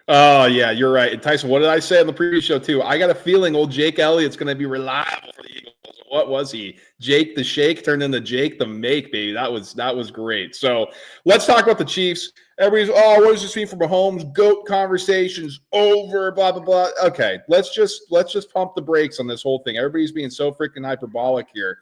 Oh, yeah, you're right. And Tyson, what did I say on the previous show, too? I got a feeling old Jake Elliott's going to be reliable for the Eagles. What was he? Jake the Shake turned into Jake the Make, baby. That was great. So let's talk about the Chiefs. Everybody's, what does this mean for Mahomes? GOAT conversations over, blah, blah, blah. Okay, let's just pump the brakes on this whole thing. Everybody's being so freaking hyperbolic here.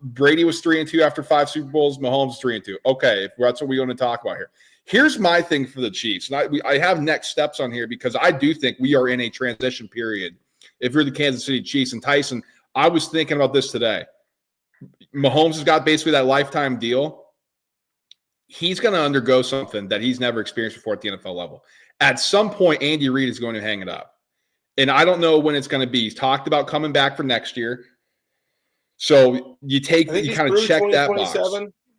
Brady was 3-2 after 5 Super Bowls. Mahomes 3-2. Okay, that's what we want to talk about here. Here's my thing for the Chiefs. And I have next steps on here because I do think we are in a transition period. If you're the Kansas City Chiefs, and Tyson, I was thinking about this today. Mahomes has got basically that lifetime deal. He's going to undergo something that he's never experienced before at the NFL level. At some point, Andy Reid is going to hang it up. And I don't know when it's going to be. He's talked about coming back for next year. So you kind of check that box.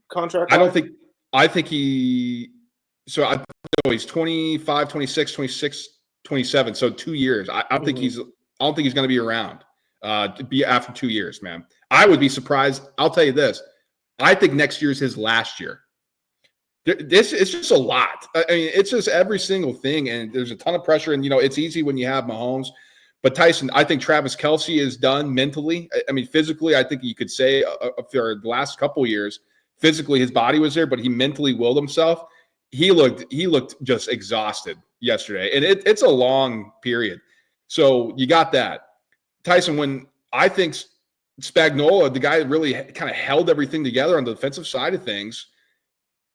Contract. I think he's 25, 26, 26, 27. So 2 years. I don't think he's going to be around to be after 2 years, man. I would be surprised. I'll tell you this. I think next year is his last year. It's just a lot. I mean, it's just every single thing, and there's a ton of pressure. And, it's easy when you have Mahomes. But, Tyson, I think Travis Kelce is done mentally. I mean, physically, I think you could say for the last couple of years, physically his body was there, but he mentally willed himself. He looked just exhausted yesterday, and it's a long period. So you got that. Tyson, when I think Spagnuolo, the guy that really kind of held everything together on the defensive side of things,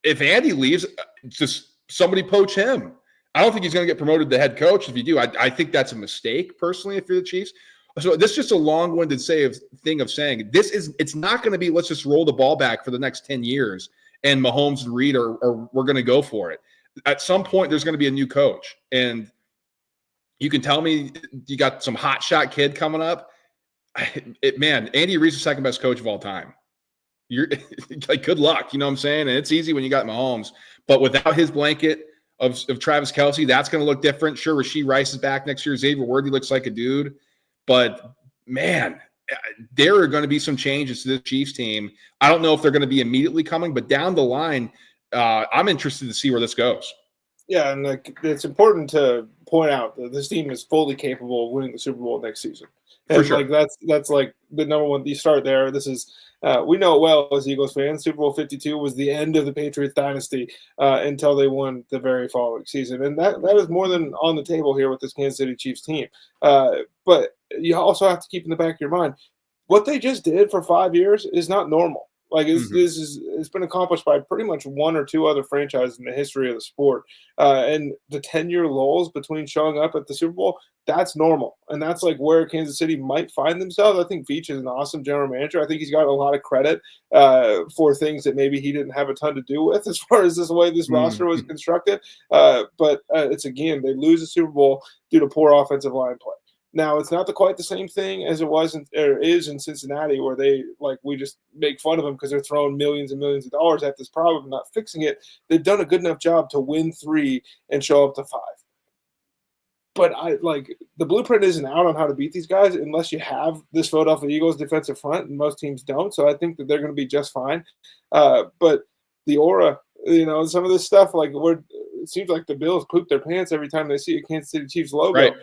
if Andy leaves, just somebody poach him. I don't think he's going to get promoted to head coach. If you do, I think that's a mistake, personally, if you're the Chiefs. So this is just a long-winded thing of saying it's not going to be let's just roll the ball back for the next 10 years and Mahomes and Reid are we're going to go for it. At some point, there's going to be a new coach. And you can tell me you got some hot shot kid coming up. Andy Reid's the second best coach of all time. You're like, good luck. You know what I'm saying? And it's easy when you got Mahomes. But without his blanket of Travis Kelce, that's going to look different. Sure, Rashee Rice is back next year. Xavier-Worthy looks like a dude. But, man, there are going to be some changes to this Chiefs team. I don't know if they're going to be immediately coming, but down the line, I'm interested to see where this goes. Yeah, and it's important to point out that this team is fully capable of winning the Super Bowl next season. And for sure. That's like the number one. You start there. This is we know it well as Eagles fans. Super Bowl 52 was the end of the Patriots dynasty until they won the very following season, and that is more than on the table here with this Kansas City Chiefs team. But you also have to keep in the back of your mind what they just did for 5 years is not normal. Like it's been accomplished by pretty much one or two other franchises in the history of the sport. And the 10-year lulls between showing up at the Super Bowl, that's normal. And that's like where Kansas City might find themselves. I think Veach is an awesome general manager. I think he's got a lot of credit for things that maybe he didn't have a ton to do with as far as the way this roster was constructed. But it's, again, they lose the Super Bowl due to poor offensive line play. Now, it's not quite the same thing as it was or is in Cincinnati, where we just make fun of them because they're throwing millions and millions of dollars at this problem, not fixing it. They've done a good enough job to win 3 and show up to 5. But the blueprint isn't out on how to beat these guys unless you have this Philadelphia Eagles defensive front, and most teams don't. So I think that they're going to be just fine. But the aura, some of this stuff, it seems like the Bills poop their pants every time they see a Kansas City Chiefs logo. Right.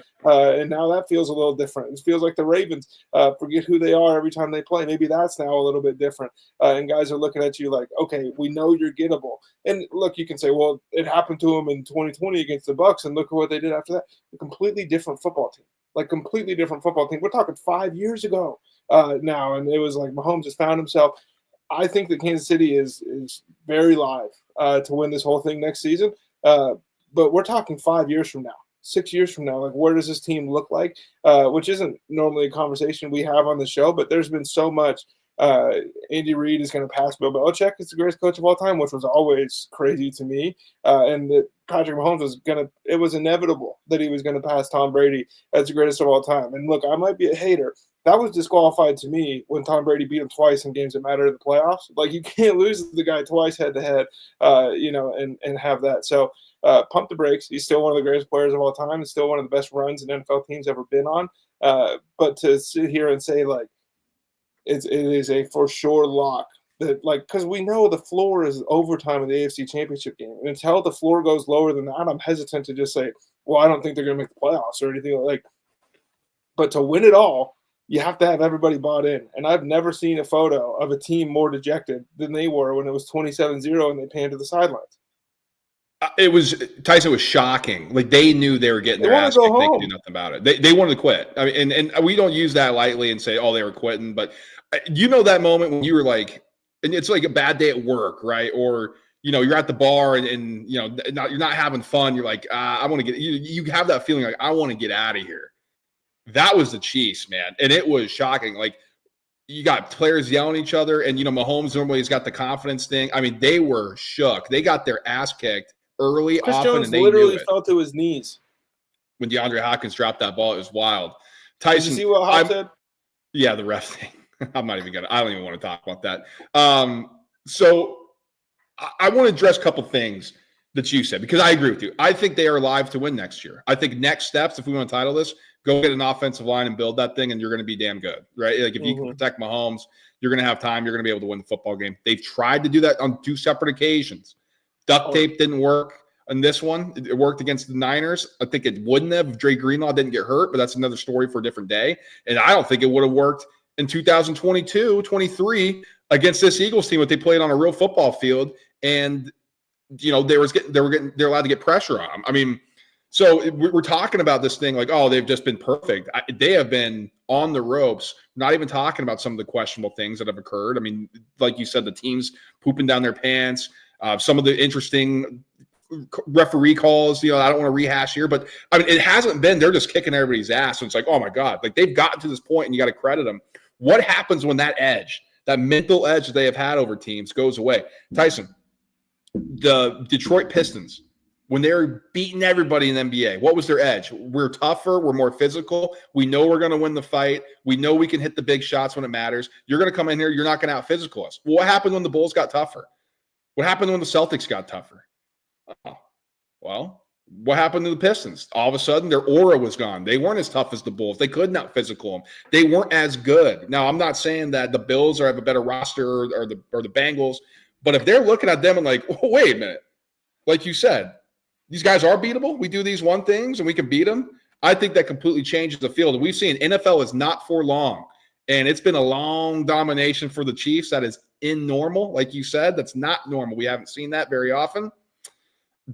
And now that feels a little different. It feels like the Ravens forget who they are every time they play. Maybe that's now a little bit different. And guys are looking at you like, okay, we know you're gettable. And look, you can say, well, it happened to them in 2020 against the Bucs, and look at what they did after that. A completely different football team. Completely different football team. We're talking 5 years ago now, and it was like Mahomes has found himself. I think that Kansas City is very live to win this whole thing next season. But we're talking 5 years from now, 6 years from now. Where does this team look like? Which isn't normally a conversation we have on the show, but there's been so much Andy Reid is going to pass Bill Belichick as the greatest coach of all time, which was always crazy to me. And that Patrick Mahomes it was inevitable that he was going to pass Tom Brady as the greatest of all time. And look, I might be a hater. That was disqualified to me when Tom Brady beat him twice in games that mattered in the playoffs. Like, you can't lose the guy twice head to head, and have that. So pump the brakes. He's still one of the greatest players of all time. It's still one of the best runs an NFL team's ever been on. But to sit here and say, like, it is a for sure lock that, like, because we know the floor is overtime in the AFC Championship game. And until the floor goes lower than that, I'm hesitant to just say, well, I don't think they're going to make the playoffs or anything like. But to win it all, you have to have everybody bought in. And I've never seen a photo of a team more dejected than they were when it was 27-0 and they panned to the sidelines. Tyson was shocking. Like, they knew they were getting their ass kicked. They could do nothing about it. They wanted to quit. I mean, and we don't use that lightly and say, oh, they were quitting. But that moment when you were like, and it's like a bad day at work, right? Or, you're at the bar and you're not having fun. You're like, I want to get, you have that feeling like, I want to get out of here. That was the Chiefs, man. And it was shocking. Like, you got players yelling at each other, and, Mahomes normally has got the confidence thing. I mean, they were shook. They got their ass kicked early, Chris often, Jones and they literally fell to his knees when DeAndre Hopkins dropped that ball. It was wild. Tyson, did you see what Hop said? Yeah, the ref thing. I don't even want to talk about that. So I want to address a couple things that you said, because I agree with you. I think they are alive to win next year. I think next steps, if we want to title this, go get an offensive line and build that thing, and you're going to be damn good, right? Like, if you can protect Mahomes, you're going to have time. You're going to be able to win the football game. They've tried to do that on 2 separate occasions. Duct tape didn't work on this one. It worked against the Niners. I think it wouldn't have if Dre Greenlaw didn't get hurt, but that's another story for a different day. And I don't think it would have worked in 2022, 23 against this Eagles team if they played on a real football field and, they're allowed to get pressure on them. I mean, so we're talking about this thing like, oh, they've just been perfect. They have been on the ropes, not even talking about some of the questionable things that have occurred. I mean, like you said, the teams pooping down their pants, some of the interesting referee calls, I don't want to rehash here, but I mean, it hasn't been, they're just kicking everybody's ass. And it's like, oh my God, like, they've gotten to this point and you got to credit them. What happens when that edge, that mental edge that they have had over teams, goes away? Tyson, the Detroit Pistons, when they were beating everybody in the NBA, what was their edge? We're tougher. We're more physical. We know we're going to win the fight. We know we can hit the big shots when it matters. You're going to come in here. You're not going to out-physical us. Well, what happened when the Bulls got tougher? What happened when the Celtics got tougher? Oh, well, what happened to the Pistons? All of a sudden, their aura was gone. They weren't as tough as the Bulls. They couldn't out-physical them. They weren't as good. Now, I'm not saying that the Bills have a better roster or the Bengals, but if they're looking at them and like, oh, wait a minute, like you said, these guys are beatable. We do these one things and we can beat them. I think that completely changes the field. And we've seen NFL is not for long. And it's been a long domination for the Chiefs. That is normal. Like you said, that's not normal. We haven't seen that very often.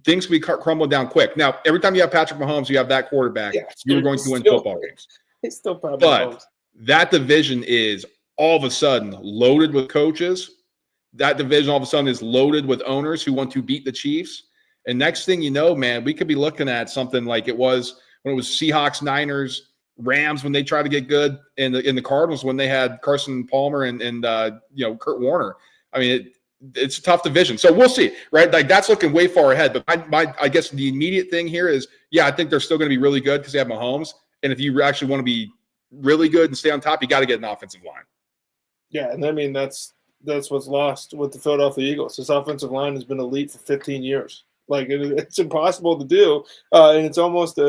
Things can be crumbled down quick. Now, every time you have Patrick Mahomes, you have that quarterback, you're going to win football games. He's still probably But that division is all of a sudden loaded with coaches. That division all of a sudden is loaded with owners who want to beat the Chiefs. And next thing you know, man, we could be looking at something like it was when it was Seahawks, Niners, Rams when they tried to get good, and the Cardinals when they had Carson Palmer and Kurt Warner. I mean, it's a tough division. So we'll see, right? Like, that's looking way far ahead. But I guess the immediate thing here is, I think they're still going to be really good because they have Mahomes. And if you actually want to be really good and stay on top, you got to get an offensive line. Yeah, and I mean, that's what's lost with the Philadelphia Eagles. This offensive line has been elite for 15 years. Like, it's impossible to do, and it's almost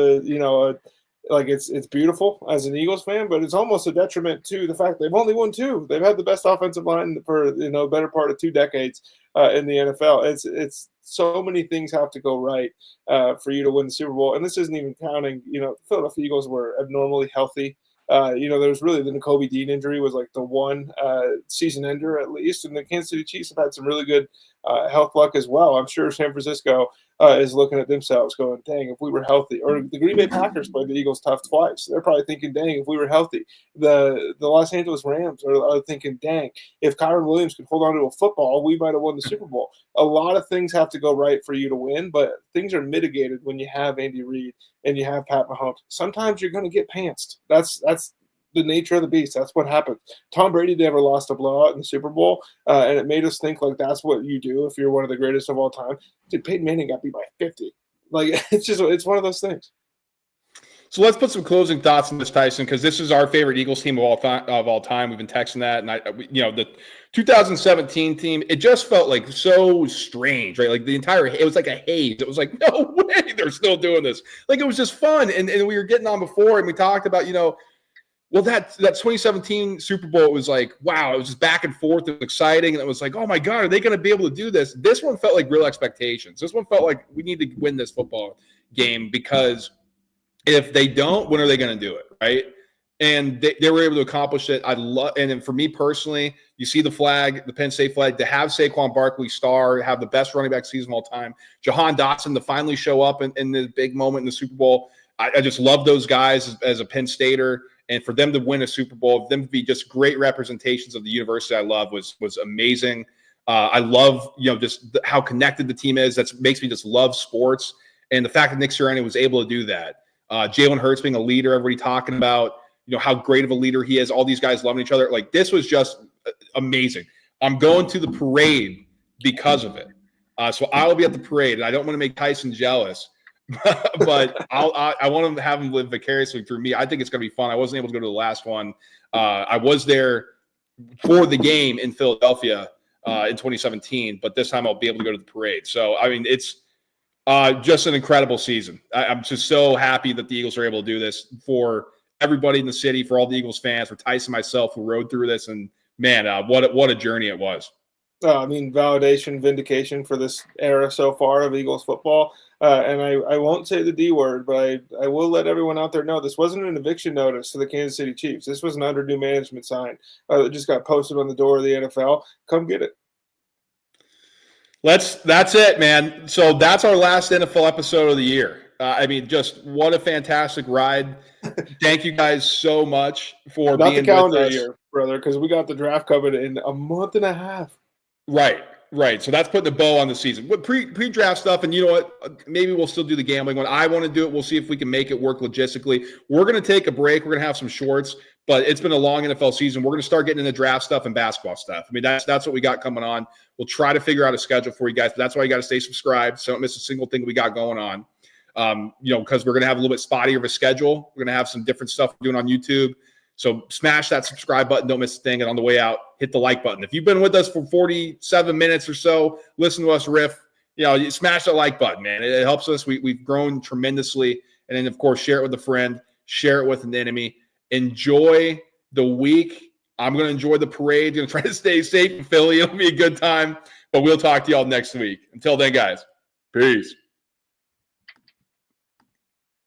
it's beautiful as an Eagles fan, but it's almost a detriment to the fact they've only won 2. They've had the best offensive line for better part of 2 decades in the NFL. It's so many things have to go right for you to win the Super Bowl, and this isn't even counting. The Philadelphia Eagles were abnormally healthy. There was really the Nakobe Dean injury was like the one season ender at least, and the Kansas City Chiefs have had some really good health luck as well. I'm sure San Francisco is looking at themselves going, dang, if we were healthy. Or the Green Bay Packers played the Eagles tough twice. They're probably thinking, dang, if we were healthy. The Los Angeles Rams are thinking, dang, if Kyron Williams could hold on to a football, we might have won the Super Bowl. A lot of things have to go right for you to win, but things are mitigated when you have Andy Reid and you have Pat Mahomes. Sometimes you're going to get pantsed. That's the nature of the beast. That's what happens. Tom Brady never lost a blowout in the Super Bowl, and it made us think like that's what you do if you're one of the greatest of all time. Dude, Peyton Manning got beat by 50. Like it's one of those things. So let's put some closing thoughts on this, Tyson, because this is our favorite Eagles team of all time. We've been texting that, and the 2017 team, it just felt like so strange, right? Like it was like a haze. It was like, no way, they're still doing this. Like it was just fun, and we were getting on before, and we talked about, well, that 2017 Super Bowl, it was like, wow, it was just back and forth. It was exciting, and it was like, oh my God, are they going to be able to do this? This one felt like real expectations. This one felt like we need to win this football game because if they don't, when are they going to do it, right? And they were able to accomplish it. And then for me personally, you see the flag, the Penn State flag, to have Saquon Barkley star, have the best running back season of all time, Jahan Dotson to finally show up in the big moment in the Super Bowl. I just love those guys as a Penn Stater, and for them to win a Super Bowl, them to be just great representations of the university I love was amazing. I love just how connected the team is. That makes me just love sports, and the fact that Nick Sirianni was able to do that. Jalen Hurts being a leader, everybody talking about, how great of a leader he is. All these guys loving each other. Like, this was just amazing. I'm going to the parade because of it. So I will be at the parade, and I don't want to make Tyson jealous, but I want to have him live vicariously through me. I think it's going to be fun. I wasn't able to go to the last one. I was there for the game in Philadelphia in 2017, but this time I'll be able to go to the parade. So, I mean, it's just an incredible season. I'm just so happy that the Eagles are able to do this for everybody in the city, for all the Eagles fans, for Tyson, myself, who rode through this. And man, what a journey it was. I mean, validation, vindication for this era so far of Eagles football. And I won't say the D word, but I will let everyone out there know this wasn't an eviction notice to the Kansas City Chiefs. This was an under new management sign that just got posted on the door of the NFL. Come get it. That's it, man. So that's our last NFL episode of the year. I mean, just what a fantastic ride. Thank you guys so much for Not being the calendar with us. year, brother, because we got the draft coming in a month and a half. Right. So that's putting a bow on the season. With pre-draft stuff, and you know what? Maybe we'll still do the gambling one. I want to do it. We'll see if we can make it work logistically. We're going to take a break. We're going to have some shorts, but it's been a long NFL season. We're going to start getting into draft stuff and basketball stuff. I mean, that's what we got coming on. We'll try to figure out a schedule for you guys, but that's why you got to stay subscribed so don't miss a single thing we got going on. Because we're going to have a little bit spottier of a schedule. We're going to have some different stuff we're doing on YouTube. So smash that subscribe button. Don't miss a thing. And on the way out, hit the like button. If you've been with us for 47 minutes or so, listen to us riff, you smash that like button, man. It helps us. We've grown tremendously. And then, of course, share it with a friend. Share it with an enemy. Enjoy the week. I'm going to enjoy the parade. Going to try to stay safe in Philly. It'll be a good time. But we'll talk to y'all next week. Until then, guys, peace.